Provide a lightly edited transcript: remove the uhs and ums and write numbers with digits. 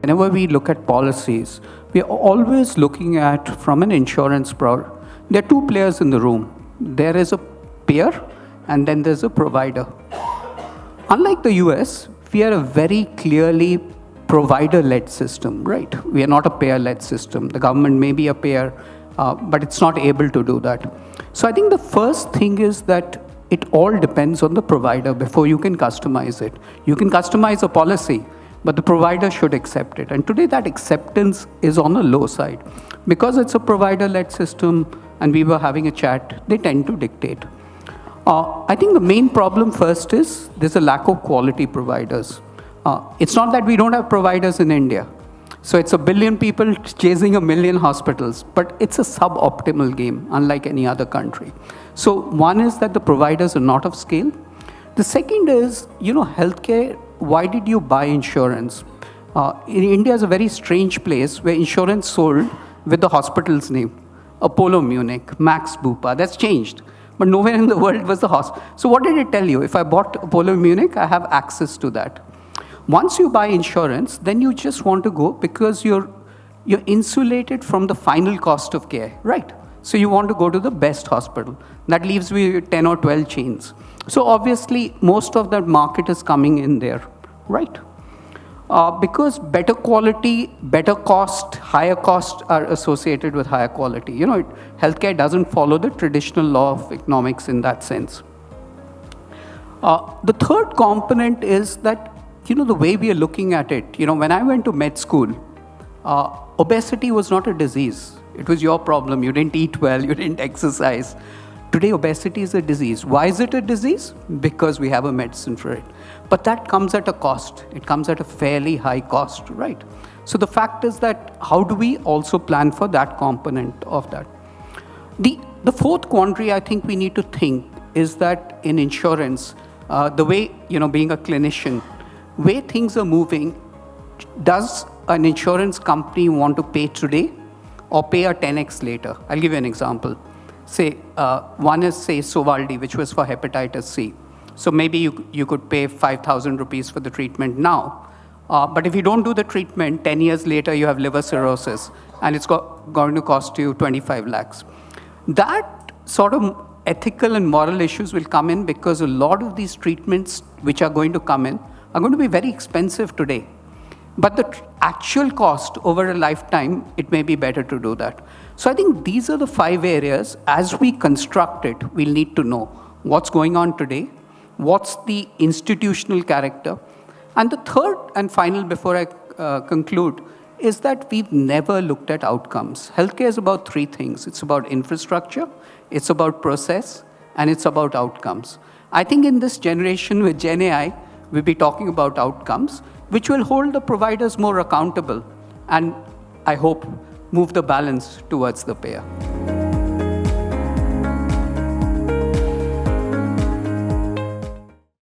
whenever we look at policies, we are always looking at from an insurance product. There are two players in the room. There is a payer and then there's a provider. Unlike the US, we are a very clearly provider-led system, right? We are not a payer-led system. The government may be a payer, but it's not able to do that. So I think the first thing is that it all depends on the provider before you can customize it. You can customize a policy, but the provider should accept it. And today that acceptance is on the low side. Because it's a provider-led system and we were having a chat, they tend to dictate. I think the main problem first is there's a lack of quality providers. It's not that we don't have providers in India. So it's 1 billion people chasing 1 million hospitals, but it's a suboptimal game, unlike any other country. So one is that the providers are not of scale. The second is, healthcare, why did you buy insurance? In India is a very strange place where insurance sold with the hospital's name. Apollo Munich, Max Bupa, that's changed. But nowhere in the world was the hospital. So what did it tell you? If I bought Apollo Munich, I have access to that. Once you buy insurance, then you just want to go because you're insulated from the final cost of care, right? So you want to go to the best hospital. That leaves you with 10 or 12 chains. So obviously, most of that market is coming in there, right? Because better quality, better cost, higher cost are associated with higher quality. Healthcare doesn't follow the traditional law of economics in that sense. The third component is that, the way we are looking at it, when I went to med school, obesity was not a disease. It was your problem. You didn't eat well, you didn't exercise. Today, obesity is a disease. Why is it a disease? Because we have a medicine for it. But that comes at a cost. It comes at a fairly high cost, right? So the fact is that how do we also plan for that component of that? The fourth quandary I think we need to think is that in insurance, the way, being a clinician, way things are moving, does an insurance company want to pay today or pay a 10x later? I'll give you an example. One is, Sovaldi, which was for hepatitis C. So maybe you could pay 5,000 rupees for the treatment now. But if you don't do the treatment, 10 years later, you have liver cirrhosis, and it's going to cost you 25 lakhs. That sort of ethical and moral issues will come in because a lot of these treatments which are going to come in are going to be very expensive today. But the actual cost over a lifetime, it may be better to do that. So I think these are the 5 areas. As we construct it, we'll need to know what's going on today, what's the institutional character. And the third and final, before I conclude, is that we've never looked at outcomes. Healthcare is about 3 things. It's about infrastructure, it's about process, and it's about outcomes. I think in this generation with Gen AI, we'll be talking about outcomes, which will hold the providers more accountable and, I hope, move the balance towards the payer.